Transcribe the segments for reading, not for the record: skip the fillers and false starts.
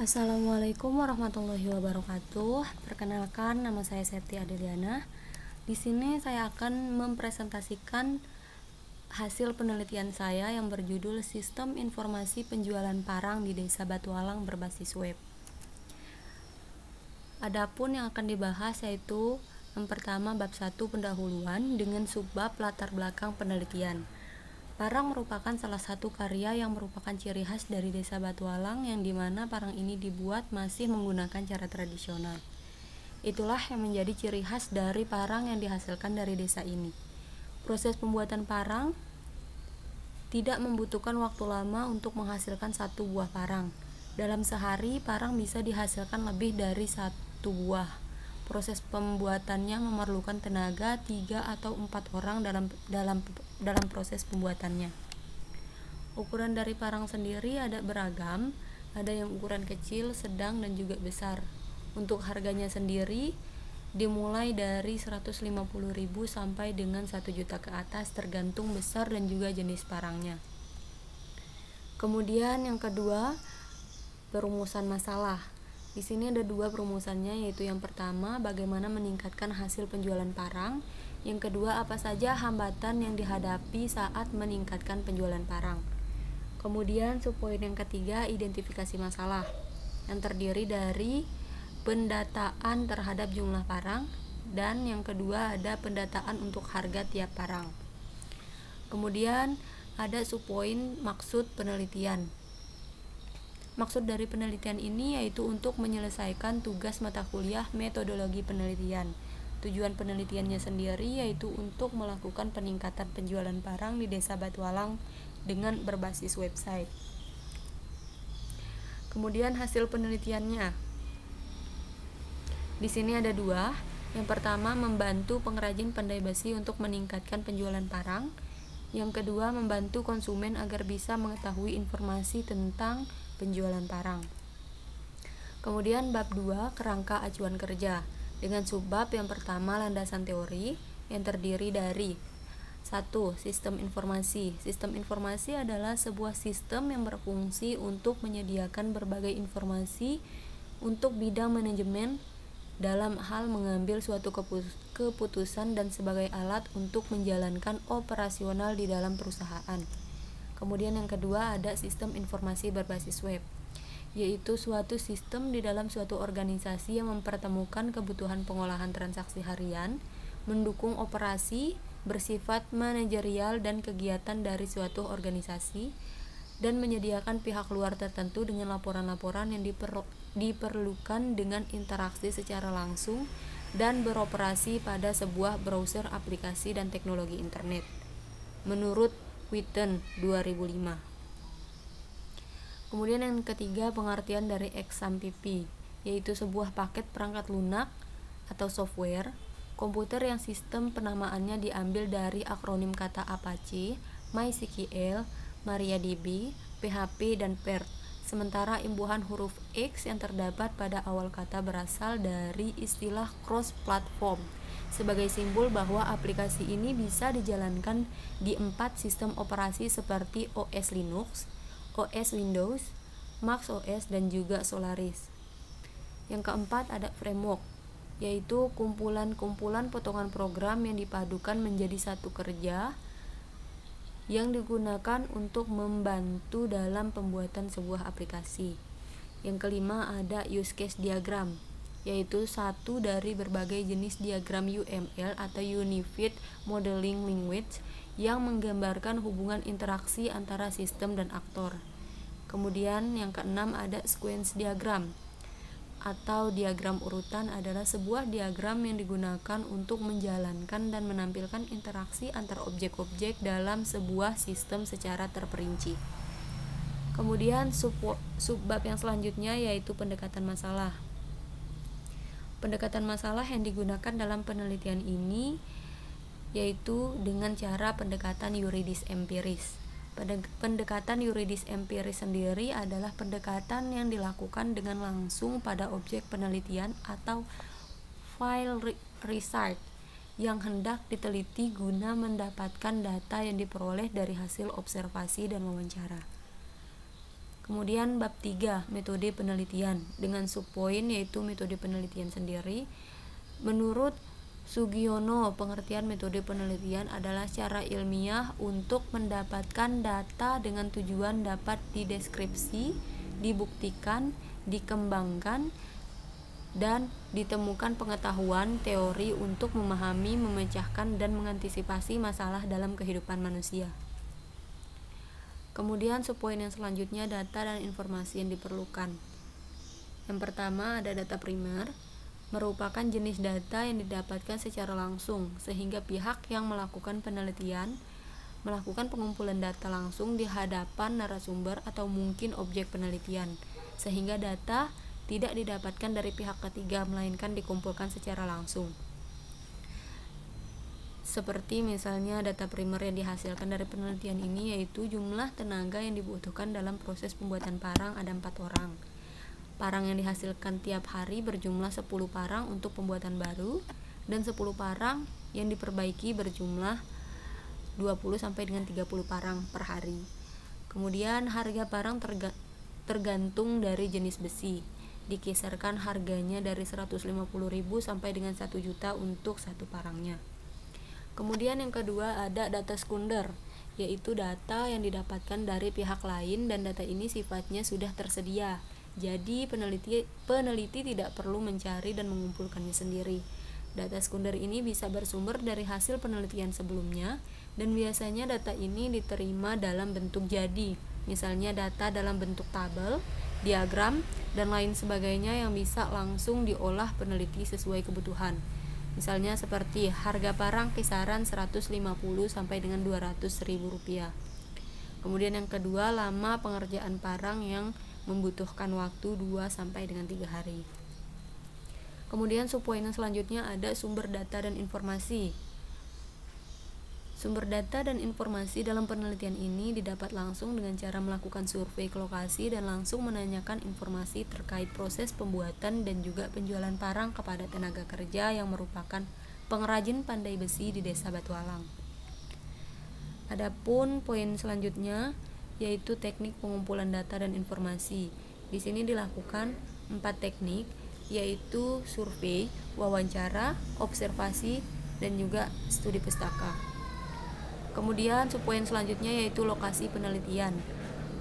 Assalamualaikum warahmatullahi wabarakatuh. Perkenalkan, nama saya Septi Adeliana. Di sini saya akan mempresentasikan hasil penelitian saya yang berjudul Sistem Informasi Penjualan Parang di Desa Batualang berbasis web. Adapun yang akan dibahas yaitu yang pertama bab 1 pendahuluan dengan subbab latar belakang penelitian. Parang merupakan salah satu karya yang merupakan ciri khas dari Desa Batualang yang dimana parang ini dibuat masih menggunakan cara tradisional. Itulah yang menjadi ciri khas dari parang yang dihasilkan dari desa ini. Proses pembuatan parang tidak membutuhkan waktu lama untuk menghasilkan satu buah parang. Dalam sehari, parang bisa dihasilkan lebih dari satu buah. Proses pembuatannya memerlukan tenaga 3 atau 4 orang dalam proses pembuatannya. Ukuran dari parang sendiri ada beragam, ada yang ukuran kecil, sedang, dan juga besar. Untuk harganya sendiri dimulai dari 150.000 sampai dengan 1 juta ke atas tergantung besar dan juga jenis parangnya. Kemudian yang kedua, perumusan masalah. Di sini ada 2 perumusannya, yaitu yang pertama, bagaimana meningkatkan hasil penjualan parang. Yang kedua, apa saja hambatan yang dihadapi saat meningkatkan penjualan parang. Kemudian subpoin yang ketiga, identifikasi masalah, yang terdiri dari pendataan terhadap jumlah parang, dan yang kedua ada pendataan untuk harga tiap parang. Kemudian ada subpoin maksud penelitian. Maksud dari penelitian ini yaitu untuk menyelesaikan tugas mata kuliah metodologi penelitian. Tujuan penelitiannya sendiri yaitu untuk melakukan peningkatan penjualan parang di Desa Batualang dengan berbasis website. Kemudian hasil penelitiannya. Di sini ada 2. Yang pertama, membantu pengrajin pandai besi untuk meningkatkan penjualan parang. Yang kedua, membantu konsumen agar bisa mengetahui informasi tentang penjualan parang. Kemudian bab 2, kerangka acuan kerja, dengan subbab yang pertama landasan teori yang terdiri dari 1. Sistem informasi. Sistem informasi adalah sebuah sistem yang berfungsi untuk menyediakan berbagai informasi untuk bidang manajemen dalam hal mengambil suatu keputusan dan sebagai alat untuk menjalankan operasional di dalam perusahaan. Kemudian yang kedua ada sistem informasi berbasis web, yaitu suatu sistem di dalam suatu organisasi yang mempertemukan kebutuhan pengolahan transaksi harian, mendukung operasi, bersifat manajerial dan kegiatan dari suatu organisasi, dan menyediakan pihak luar tertentu dengan laporan-laporan yang diperlukan dengan interaksi secara langsung dan beroperasi pada sebuah browser aplikasi dan teknologi internet. Menurut Witten 2005. Kemudian yang ketiga, pengertian dari XAMPP, yaitu sebuah paket perangkat lunak atau software komputer yang sistem penamaannya diambil dari akronim kata Apache, MySQL, MariaDB, PHP, dan PERT. Sementara imbuhan huruf X yang terdapat pada awal kata berasal dari istilah cross-platform sebagai simbol bahwa aplikasi ini bisa dijalankan di 4 sistem operasi seperti OS Linux, OS Windows, Mac OS, dan juga Solaris. Yang keempat ada framework, yaitu kumpulan-kumpulan potongan program yang dipadukan menjadi satu kerja yang digunakan untuk membantu dalam pembuatan sebuah aplikasi. Yang kelima ada use case diagram, yaitu satu dari berbagai jenis diagram UML atau Unified Modeling Language yang menggambarkan hubungan interaksi antara sistem dan aktor. Kemudian yang keenam ada sequence diagram atau diagram urutan, adalah sebuah diagram yang digunakan untuk menjalankan dan menampilkan interaksi antar objek-objek dalam sebuah sistem secara terperinci. Kemudian subbab yang selanjutnya yaitu pendekatan masalah. Pendekatan masalah yang digunakan dalam penelitian ini yaitu dengan cara pendekatan yuridis empiris. Pendekatan yuridis empiris sendiri adalah pendekatan yang dilakukan dengan langsung pada objek penelitian atau file research yang hendak diteliti guna mendapatkan data yang diperoleh dari hasil observasi dan wawancara. Kemudian bab 3, metode penelitian dengan subpoin yaitu metode penelitian sendiri. Menurut Sugiono, pengertian metode penelitian adalah cara ilmiah untuk mendapatkan data dengan tujuan dapat dideskripsi, dibuktikan, dikembangkan, dan ditemukan pengetahuan teori untuk memahami, memecahkan, dan mengantisipasi masalah dalam kehidupan manusia. Kemudian subpoin yang selanjutnya, data dan informasi yang diperlukan. Yang pertama ada data primer, merupakan jenis data yang didapatkan secara langsung sehingga pihak yang melakukan penelitian melakukan pengumpulan data langsung di hadapan narasumber atau mungkin objek penelitian, sehingga data tidak didapatkan dari pihak ketiga melainkan dikumpulkan secara langsung. Seperti misalnya data primer yang dihasilkan dari penelitian ini yaitu jumlah tenaga yang dibutuhkan dalam proses pembuatan parang ada 4 orang. Parang yang dihasilkan tiap hari berjumlah 10 parang untuk pembuatan baru dan 10 parang yang diperbaiki berjumlah 20 sampai dengan 30 parang per hari. Kemudian harga parang tergantung dari jenis besi. Dikisarkan harganya dari 150.000 sampai dengan 1 juta untuk satu parangnya. Kemudian yang kedua ada data sekunder, yaitu data yang didapatkan dari pihak lain dan data ini sifatnya sudah tersedia. Jadi peneliti tidak perlu mencari dan mengumpulkannya sendiri. Data sekunder ini bisa bersumber dari hasil penelitian sebelumnya dan biasanya data ini diterima dalam bentuk jadi, misalnya data dalam bentuk tabel, diagram, dan lain sebagainya yang bisa langsung diolah peneliti sesuai kebutuhan. Misalnya seperti harga parang kisaran 150 sampai dengan 200.000 rupiah. Kemudian yang kedua, lama pengerjaan parang yang membutuhkan waktu 2 sampai dengan 3 hari. Kemudian subpoin yang selanjutnya ada sumber data dan informasi. Sumber data dan informasi dalam penelitian ini didapat langsung dengan cara melakukan survei ke lokasi dan langsung menanyakan informasi terkait proses pembuatan dan juga penjualan parang kepada tenaga kerja yang merupakan pengrajin pandai besi di Desa Batu Alang. Adapun poin selanjutnya yaitu teknik pengumpulan data dan informasi. Di sini dilakukan 4 teknik yaitu survei, wawancara, observasi, dan juga studi pustaka. Kemudian subpoin selanjutnya yaitu lokasi penelitian.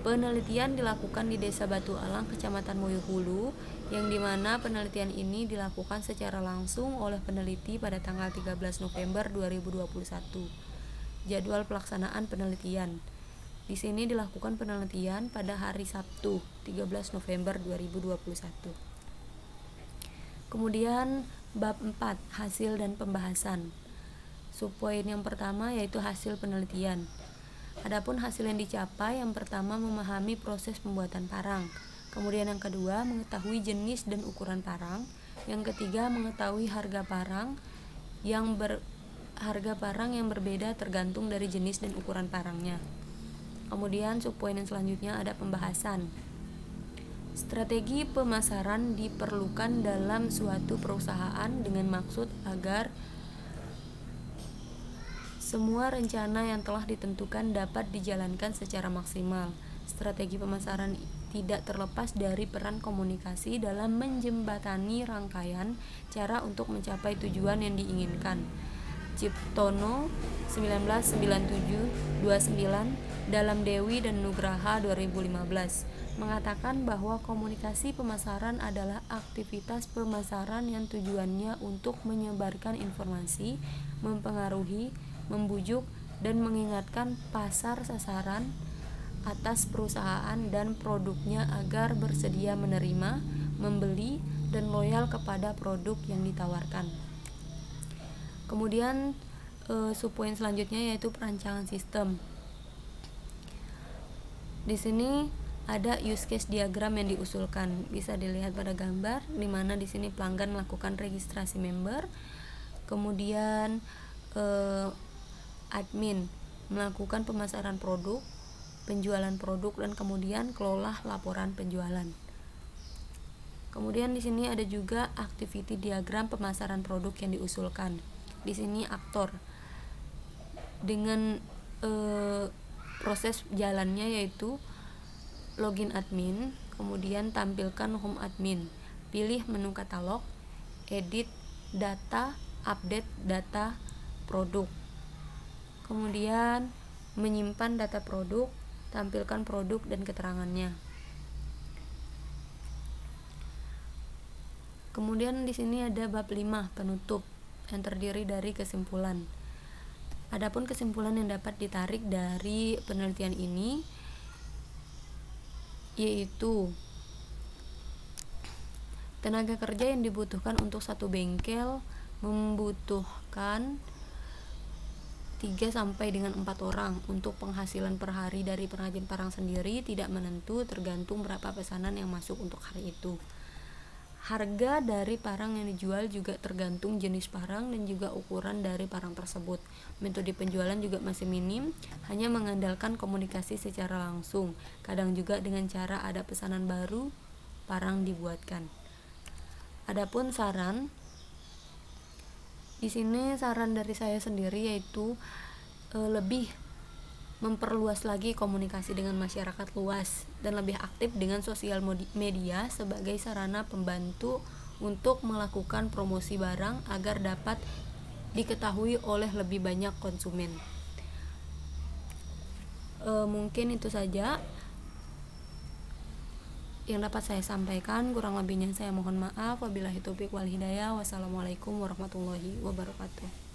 Penelitian dilakukan di Desa Batu Alang, Kecamatan Moyohulu, yang dimana penelitian ini dilakukan secara langsung oleh peneliti pada tanggal 13 November 2021. Jadwal pelaksanaan penelitian. Di sini dilakukan penelitian pada hari Sabtu, 13 November 2021. Kemudian bab 4, hasil dan pembahasan. Subpoin yang pertama yaitu hasil penelitian. Adapun hasil yang dicapai, yang pertama memahami proses pembuatan parang. Kemudian yang kedua mengetahui jenis dan ukuran parang. Yang ketiga mengetahui harga parang yang berbeda tergantung dari jenis dan ukuran parangnya. Kemudian subpoin yang selanjutnya ada pembahasan. Strategi pemasaran diperlukan dalam suatu perusahaan dengan maksud agar semua rencana yang telah ditentukan dapat dijalankan secara maksimal. Strategi pemasaran tidak terlepas dari peran komunikasi dalam menjembatani rangkaian cara untuk mencapai tujuan yang diinginkan. Ciptono 1997-29 dalam Dewi dan Nugraha 2015 mengatakan bahwa komunikasi pemasaran adalah aktivitas pemasaran yang tujuannya untuk menyebarkan informasi, mempengaruhi, membujuk, dan mengingatkan pasar sasaran atas perusahaan dan produknya agar bersedia menerima, membeli, dan loyal kepada produk yang ditawarkan. Kemudian subpoin selanjutnya yaitu perancangan sistem. Di sini ada use case diagram yang diusulkan, bisa dilihat pada gambar, di mana di sini pelanggan melakukan registrasi member, kemudian admin melakukan pemasaran produk, penjualan produk, dan kemudian kelola laporan penjualan. Kemudian di sini ada juga activity diagram pemasaran produk yang diusulkan. Di sini aktor dengan proses jalannya yaitu login admin, kemudian tampilkan home admin, pilih menu katalog, edit data, update data produk, kemudian menyimpan data produk, tampilkan produk dan keterangannya. Kemudian di sini ada bab 5 penutup yang terdiri dari kesimpulan. Adapun kesimpulan yang dapat ditarik dari penelitian ini yaitu tenaga kerja yang dibutuhkan untuk satu bengkel membutuhkan 3 sampai dengan 4 orang. Untuk penghasilan per hari dari pengrajin parang sendiri tidak menentu, tergantung berapa pesanan yang masuk untuk hari itu. Harga dari parang yang dijual juga tergantung jenis parang dan juga ukuran dari parang tersebut. Metode penjualan juga masih minim, hanya mengandalkan komunikasi secara langsung. Kadang juga dengan cara ada pesanan baru, parang dibuatkan. Adapun saran, di sini saran dari saya sendiri yaitu lebih memperluas lagi komunikasi dengan masyarakat luas dan lebih aktif dengan sosial media sebagai sarana pembantu untuk melakukan promosi barang agar dapat diketahui oleh lebih banyak konsumen. Mungkin itu saja yang dapat saya sampaikan, kurang lebihnya saya mohon maaf. Wabillahi taufiq wal hidayah. Wassalamualaikum warahmatullahi wabarakatuh.